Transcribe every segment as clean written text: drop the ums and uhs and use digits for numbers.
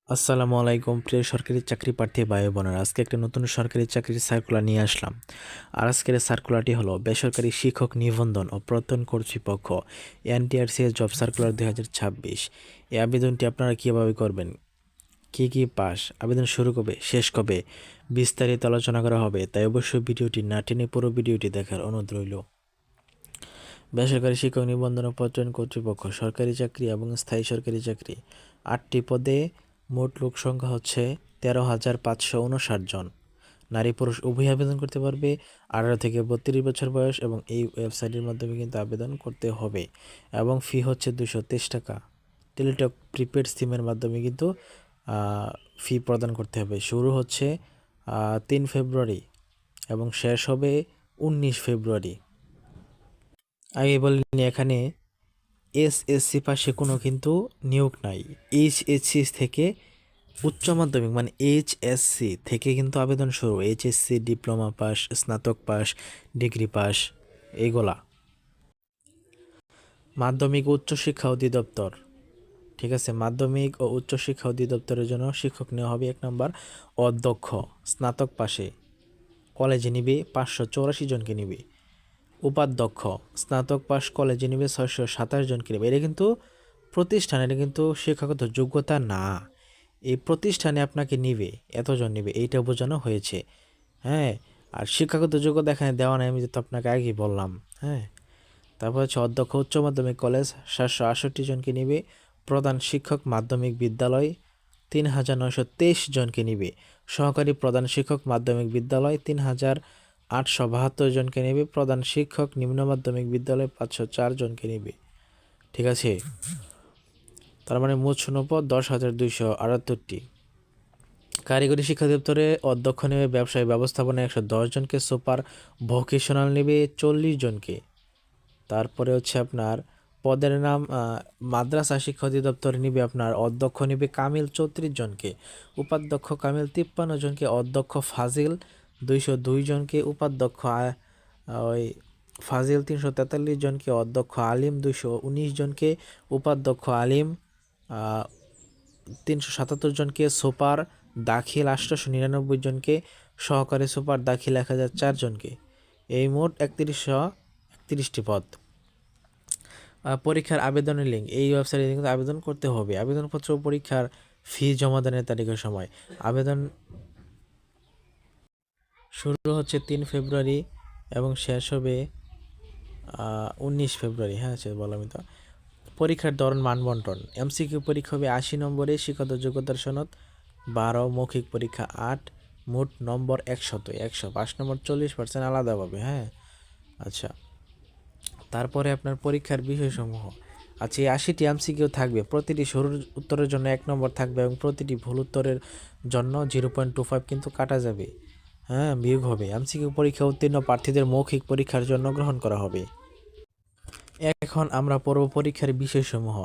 আসসালামু আলাইকুম প্রিয় সরকারি চাকরি প্রার্থী ভাই বোনেরা, আজকে একটা নতুন সরকারি চাকরির সার্কুলার নিয়ে আসলাম। আর আজকের সার্কুলারটি হলো বেসরকারি শিক্ষক নিবন্ধন ও প্রত্যয়ন কর্তৃপক্ষ এনটিআরসি জব সার্কুলার 2026। এই আবেদনটি আপনারা কীভাবে করবেন, কি পাস, আবেদন শুরু কবে, শেষ কবে, বিস্তারিত আলোচনা করা হবে। তাই অবশ্যই ভিডিওটি না টেনে পুরো ভিডিওটি দেখার অনুরোধ রইল। বেসরকারি শিক্ষক নিবন্ধন ও প্রত্যয়ন কর্তৃপক্ষ সরকারি চাকরি এবং স্থায়ী সরকারি চাকরি 8টি পদে মোট লোক সংখ্যা হচ্ছে 13,559 জন। নারী পুরুষ উভয় আবেদন করতে পারবে। 18 থেকে 32 বছর বয়স এবং এই ওয়েবসাইটের মাধ্যমে কিন্তু আবেদন করতে হবে এবং ফি হচ্ছে 223 টাকা। টেলিটক প্রিপেড সিমের মাধ্যমে কিন্তু ফি প্রদান করতে হবে। শুরু হচ্ছে 3 ফেব্রুয়ারি এবং শেষ হবে 19 ফেব্রুয়ারি। আগে বলিনি, এখানে এসএসসি পাশে কোনো কিন্তু নিয়োগ নাই। এইচএসসি থেকে উচ্চ মাধ্যমিক মানে এইচএসসি থেকে কিন্তু আবেদন শুরু। এইচএসসি ডিপ্লোমা পাস, স্নাতক পাস, ডিগ্রি পাস এইগুলা। মাধ্যমিক ও উচ্চশিক্ষা অধিদপ্তর, ঠিক আছে, মাধ্যমিক ও উচ্চশিক্ষা অধিদপ্তরের জন্য শিক্ষক নেওয়া হবে। 1 নম্বর অধ্যক্ষ, স্নাতক পাশে কলেজে নিবে 584 জনকে নিবে। উপাধ্যক্ষ স্নাতক পাস কলেজে নিবে 627 জনকে নেবে। এটা কিন্তু প্রতিষ্ঠান, এটা কিন্তু শিক্ষাগত যোগ্যতা না। এই প্রতিষ্ঠানে আপনাকে নিবে, এতজন নিবে, এইটা বোঝানো হয়েছে। হ্যাঁ, আর শিক্ষাগত যোগ্যতা এখানে দেওয়া নাই, আমি যেহেতু আপনাকে আগেই বললাম। হ্যাঁ, তারপর হচ্ছে অধ্যক্ষ উচ্চ মাধ্যমিক কলেজ 768 জনকে নিবে। প্রধান শিক্ষক মাধ্যমিক বিদ্যালয় 3,923 জনকে নিবে। সহকারী প্রধান শিক্ষক মাধ্যমিক বিদ্যালয় 3,872 জনকে নেবে। প্রধান শিক্ষক নিম্ন মাধ্যমিক বিদ্যালয় 504 জনকে নেবে। ঠিক আছে, তার মানে মোট শূন্যপদ 10,278টি। কারিগরি শিক্ষা দপ্তরে অধ্যক্ষ নেবে ব্যবসায়ী ব্যবস্থাপনা 110 জনকে। সুপার ভোকেশনাল নেবে 40 জনকে। তারপরে হচ্ছে আপনার পদের নাম মাদ্রাসা শিক্ষা অধিদপ্তরে নিবে আপনার অধ্যক্ষ নিবে কামিল 34 জনকে, উপাধ্যক্ষ কামিল 53 জনকে, অধ্যক্ষ ফাজিল 202 জনকে, উপাধ্যক্ষ ওই ফাজিল 343 জনকে, অধ্যক্ষ আলিম 219 জনকে, উপাধ্যক্ষ আলিম 377 জনকে, সুপার দাখিল 899 জনকে, সহকারী সুপার দাখিল 1004 জনকে। এই মোট 3130টি পদ। পরীক্ষার আবেদনের লিঙ্ক এই ওয়েবসাইটে কিন্তু আবেদন করতে হবে। আবেদনপত্র পরীক্ষার ফি জমাদানের তারিখের সময় আবেদন শুরু হচ্ছে 3 ফেব্রুয়ারি এবং শেষ হবে 19 ফেব্রুয়ারি। হ্যাঁ, সে বললামই তো। পরীক্ষার ধরন মানবন্টন, এমসিকিউ পরীক্ষা হবে 80 নম্বরে, শিক্ষাগত যোগ্যতার সনদ 12, মৌখিক পরীক্ষা 8, মোট নম্বর 100 5 নম্বর 40% আলাদা পাবে। হ্যাঁ, আচ্ছা। তারপরে আপনার পরীক্ষার বিষয়সমূহ, আচ্ছা, এই 80টি এমসিকিউ থাকবে। প্রতিটি সরু উত্তরের জন্য 1 নম্বর থাকবে এবং প্রতিটি ভুল উত্তরের জন্য 0.25 কিন্তু কাটা যাবে। হ্যাঁ, বিয়োগ হবে। এমসিকিউ পরীক্ষা উত্তীর্ণ প্রার্থীদের মৌখিক পরীক্ষার জন্য গ্রহণ করা হবে। এখন আমরা পড়ব পরীক্ষার বিষয়সমূহ।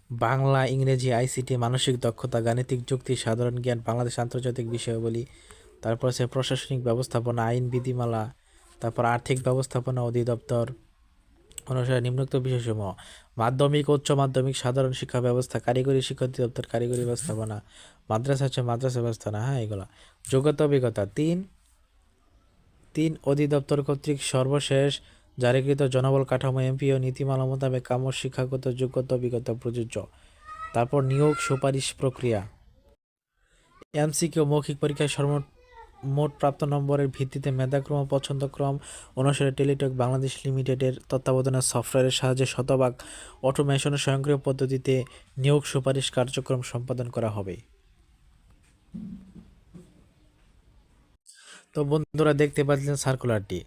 বাংলা, ইংরেজি, আইসিটি, মানসিক দক্ষতা, গাণিতিক যুক্তি, সাধারণ জ্ঞান, বাংলাদেশ আন্তর্জাতিক বিষয়াবলী, তারপর আছে প্রশাসনিক ব্যবস্থাপনা, আইন বিধিমালা, তারপর আর্থিক ব্যবস্থাপনা অধিদপ্তর অনুসারে নিম্নোক্ত বিষয়সমূহ। মাধ্যমিক, উচ্চ মাধ্যমিক, সাধারণ শিক্ষা ব্যবস্থা, কারিগরি শিক্ষা অধিদপ্তর, কারিগরি ব্যবস্থাপনা, মাদ্রাসা হচ্ছে মাদ্রাসা ব্যবস্থাপনা। হ্যাঁ, এগুলা। যোগ্যতা অভিজ্ঞতা 3 অধিদপ্তর কর্তৃক সর্বশেষ জারিকৃত জনবল কাঠামো এমপিও নীতিমালা মোতাবেক কাম্য শিক্ষাগত যোগ্যতা অভিজ্ঞতা প্রযোজ্য। তারপর নিয়োগ সুপারিশ প্রক্রিয়া, এমসিকিউ মৌখিক পরীক্ষায় মোট প্রাপ্ত নম্বরের ভিত্তিতে মেধাক্রম ও পছন্দক্রম অনুসারে টেলিটক বাংলাদেশ লিমিটেডের তত্ত্বাবধানে সফটওয়্যারের সাহায্যে শতভাগ অটোমেশন ও স্বয়ংক্রিয় পদ্ধতিতে নিয়োগ সুপারিশ কার্যক্রম সম্পাদন করা হবে। তো বন্ধুরা, দেখতে পাচ্ছেন সার্কুলারটি।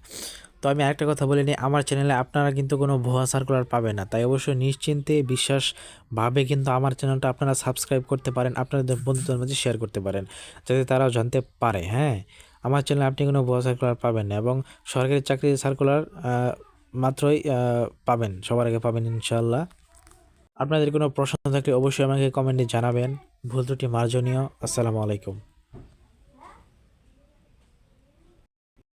তো আমি আরেকটা কথা বলে নিই, আমার চ্যানেলে আপনারা কিন্তু কোনো ভুয়া সার্কুলার পাবেন না। তাই অবশ্যই নিশ্চিন্তে বিশ্বাসভাবে কিন্তু আমার চ্যানেলটা আপনারা সাবস্ক্রাইব করতে পারেন, আপনাদের বন্ধুদের মাঝে শেয়ার করতে পারেন, যাতে তারাও জানতে পারে। হ্যাঁ, আমার চ্যানেলে আপনি কোনো ভুয়া সার্কুলার পাবেন না এবং সরকারি চাকরির সার্কুলার মাত্রই পাবেন, সবার আগে পাবেন ইনশাআল্লাহ। আপনাদের কোনো প্রশ্ন থাকলে অবশ্যই আমাকে কমেন্টে জানাবেন, ভুল ত্রুটি মার্জনীয়। আসসালামু আলাইকুম।